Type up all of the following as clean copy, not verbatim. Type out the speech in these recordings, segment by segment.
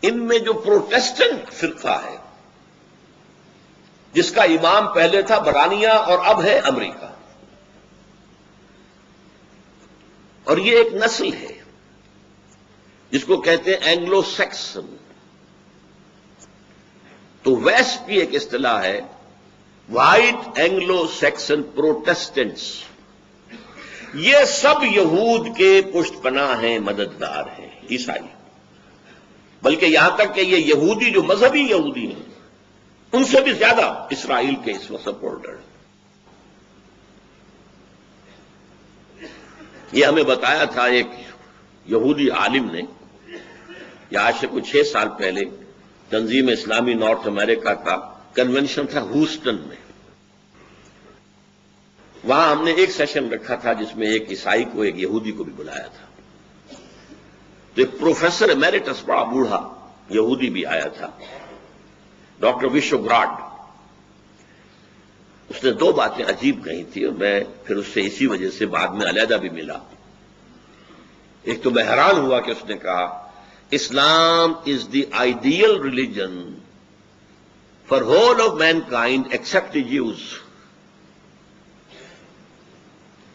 ان میں جو پروٹیسٹنٹ فرقہ ہے جس کا امام پہلے تھا برطانیہ اور اب ہے امریکہ، اور یہ ایک نسل ہے جس کو کہتے ہیں اینگلو سیکسن، تو ویسٹ کی ایک اصطلاح ہے وائٹ اینگلو سیکسن پروٹیسٹنٹس، یہ سب یہود کے پشت پناہ ہیں، مددگار ہیں، عیسائی، بلکہ یہاں تک کہ یہ یہودی جو مذہبی یہودی ہیں ان سے بھی زیادہ اسرائیل کے اس وقت سپورٹر ہیں۔ یہ ہمیں بتایا تھا ایک یہودی عالم نے، یا آج سے کچھ 6 سال پہلے تنظیم اسلامی نارتھ امریکہ کا کنونشن تھا ہیوسٹن میں، وہاں ہم نے ایک سیشن رکھا تھا جس میں ایک عیسائی کو ایک یہودی کو بھی بلایا تھا، تو ایک پروفیسر ایمیریٹس بڑا بوڑھا یہودی بھی آیا تھا، ڈاکٹر وشو گراڈ۔ اس نے 2 باتیں عجیب کہی تھی اور میں پھر اس سے اسی وجہ سے بعد میں علیحدہ بھی ملا۔ ایک تو میں حیران ہوا کہ اس نے کہا اسلام is the ideal religion for whole of mankind except the Jews,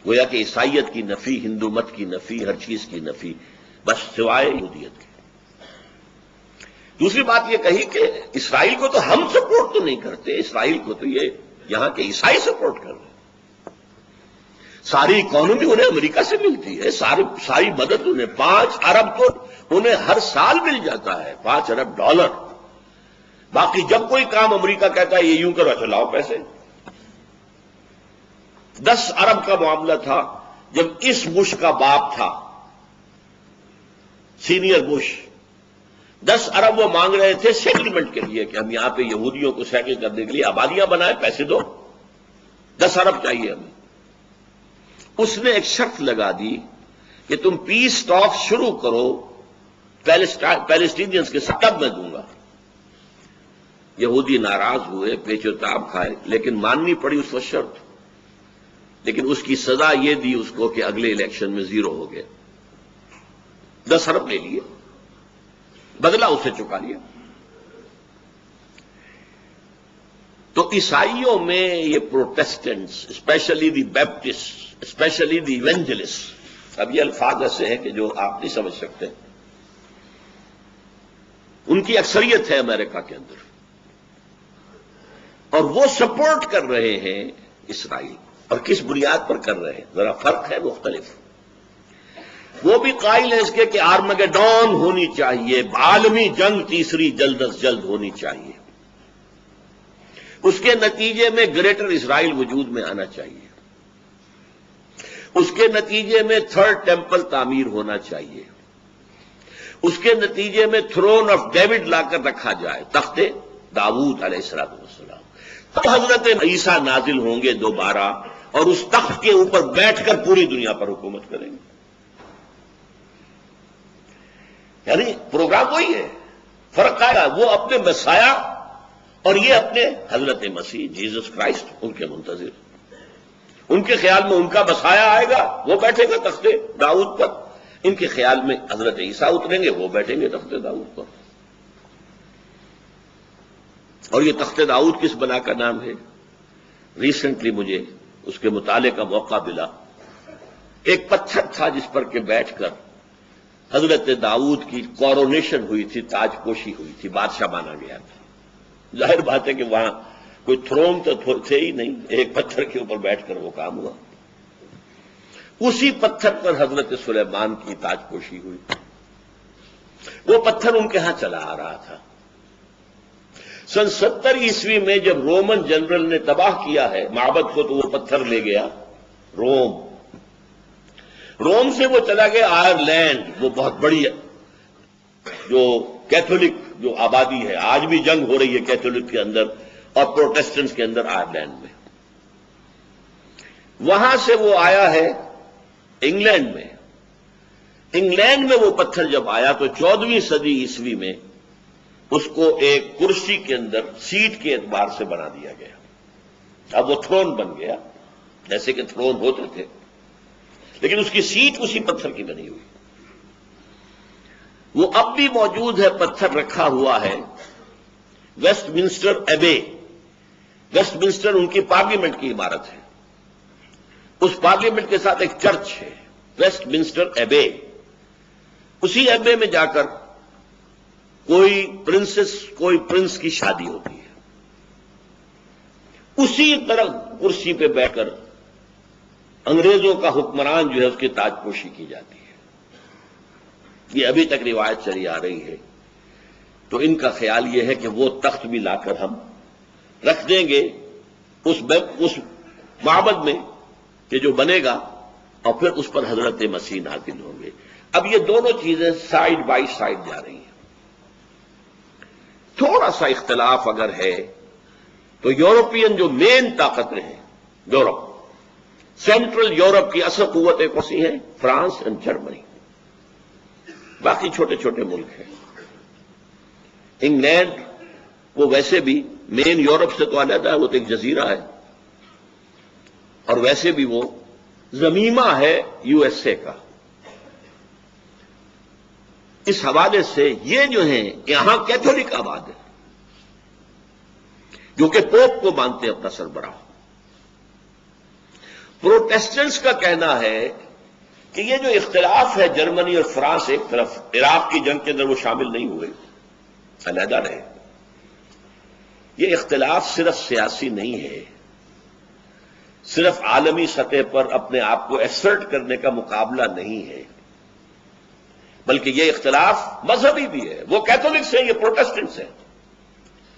گویا کہ عیسائیت کی نفی، ہندو مت کی نفی، ہر چیز کی نفی، بس سوائے یہودیت کے۔ دوسری بات یہ کہی کہ اسرائیل کو تو ہم سپورٹ تو نہیں کرتے، اسرائیل کو تو یہ یہاں کے عیسائی سپورٹ کر رہے ہیں، ساری اکانومی انہیں امریکہ سے ملتی ہے، ساری مدد انہیں 5 ارب تو انہیں ہر سال مل جاتا ہے، $5 ارب۔ باقی جب کوئی کام امریکہ کہتا ہے یہ یوں کرو، اچھا لاؤ پیسے۔ 10 ارب کا معاملہ تھا جب اس بش کا باپ تھا، سینئر بش، 10 ارب وہ مانگ رہے تھے سیٹلمنٹ کے لیے کہ ہم یہاں پہ یہودیوں کو سیٹل کرنے کے لیے آبادیاں بنائیں، پیسے دو، 10 ارب چاہیے ہمیں۔ اس نے ایک شرط لگا دی کہ تم پیس ٹاک شروع کرو پیلسٹینینز کے ساتھ، تب میں دوں گا۔ یہودی ناراض ہوئے، پیچ و تاب کھائے، لیکن ماننی پڑی اس وقت شرط، لیکن اس کی سزا یہ دی اس کو کہ اگلے الیکشن میں 0 ہو گیا، 10 ارب لے لیے، بدلہ اسے چکا لیا۔ تو عیسائیوں میں یہ Protestants, especially the Baptist, especially the evangelist, اب یہ الفاظ ایسے ہیں کہ جو آپ نہیں سمجھ سکتے، ان کی اکثریت ہے امریکہ کے اندر، اور وہ سپورٹ کر رہے ہیں اسرائیل، اور کس بنیاد پر کر رہے ہیں ذرا فرق ہے، مختلف۔ وہ بھی قائل ہے اس کے کہ آرمگیڈون ہونی چاہیے، عالمی جنگ تیسری جلد از جلد ہونی چاہیے، اس کے نتیجے میں گریٹر اسرائیل وجود میں آنا چاہیے، اس کے نتیجے میں 3rd ٹیمپل تعمیر ہونا چاہیے، اس کے نتیجے میں تھرون آف ڈیوڈ لا کر رکھا جائے، تخت داؤد علیہ السلام، تب حضرت عیسیٰ نازل ہوں گے دوبارہ اور اس تخت کے اوپر بیٹھ کر پوری دنیا پر حکومت کریں گے۔ یعنی پروگرام وہی ہے، فرق آئے، وہ اپنے مسیح اور یہ اپنے حضرت مسیح جیزس کرائسٹ ان کے منتظر، ان کے خیال میں ان کا مسیح آئے گا، وہ بیٹھے گا تخت داؤد پر، ان کے خیال میں حضرت عیسیٰ اتریں گے، وہ بیٹھیں گے تخت داؤد پر۔ اور یہ تخت داؤد کس بلا کا نام ہے؟ ریسنٹلی مجھے اس کے مطالعے کا موقع ملا، ایک پتھر تھا جس پر کہ بیٹھ کر حضرت داؤد کی کورونیشن ہوئی تھی، تاج پوشی ہوئی تھی، بادشاہ مانا گیا تھا۔ ظاہر بات ہے کہ وہاں کوئی تھرون تو تھے ہی نہیں، ایک پتھر کے اوپر بیٹھ کر وہ کام ہوا۔ اسی پتھر پر حضرت سلیمان کی تاج پوشی ہوئی، وہ پتھر ان کے ہاں چلا آ رہا تھا۔ سن 70 عیسوی میں جب رومن جنرل نے تباہ کیا ہے معبد کو، تو وہ پتھر لے گیا روم سے وہ چلا گیا آئرلینڈ، وہ بہت بڑی جو کیتھولک جو آبادی ہے، آج بھی جنگ ہو رہی ہے کیتھولک کے اندر اور پروٹیسٹنٹس کے اندر آئرلینڈ میں، وہاں سے وہ آیا ہے انگلینڈ میں۔ انگلینڈ میں وہ پتھر جب آیا تو 14ویں صدی عیسوی میں اس کو ایک کرسی کے اندر سیٹ کے اعتبار سے بنا دیا گیا، اب وہ تھرون بن گیا، جیسے کہ تھرون ہوتے تھے، لیکن اس کی سیٹ اسی پتھر کی بنی ہوئی۔ وہ اب بھی موجود ہے، پتھر رکھا ہوا ہے، Westminster Abbey. Westminster ان کی پارلیمنٹ کی عمارت ہے، اس پارلیمنٹ کے ساتھ ایک چرچ ہے، ویسٹ منسٹر ایبے۔ اسی ایبے میں جا کر کوئی پرنس کی شادی ہوتی ہے، اسی طرح کرسی پہ بیٹھ کر انگریزوں کا حکمران جو ہے اس کی تاج پوشی کی جاتی ہے۔ یہ ابھی تک روایت چلی آ رہی ہے۔ تو ان کا خیال یہ ہے کہ وہ تخت بھی لا کر ہم رکھ دیں گے اس معبد میں کہ جو بنے گا، اور پھر اس پر حضرت مسیح نازل ہوں گے۔ اب یہ دونوں چیزیں سائیڈ بائی سائیڈ جا رہی ہیں۔ تھوڑا سا اختلاف اگر ہے تو یورپین جو مین طاقتیں ہیں، یورپ، سینٹرل یورپ کی اصل قوتیں کون سی ہیں؟ فرانس اور جرمنی۔ باقی چھوٹے چھوٹے ملک ہیں۔ انگلینڈ وہ ویسے بھی مین یورپ سے تو علیحدہ ہے، وہ تو ایک جزیرہ ہے، اور ویسے بھی وہ زمیمہ ہے یو ایس اے کا۔ اس حوالے سے یہ جو ہیں یہاں کیتھولک آباد ہے، جو کہ پوپ کو مانتے ہیں اپنا سربراہ۔ پروٹیسٹنٹس کا کہنا ہے کہ یہ جو اختلاف ہے، جرمنی اور فرانس ایک طرف، عراق کی جنگ کے اندر وہ شامل نہیں ہوئے، علیحدہ رہے، یہ اختلاف صرف سیاسی نہیں ہے، صرف عالمی سطح پر اپنے آپ کو ایسرٹ کرنے کا مقابلہ نہیں ہے، بلکہ یہ اختلاف مذہبی بھی ہے۔ وہ کیتھولکس ہیں، یہ پروٹیسٹنٹس ہیں۔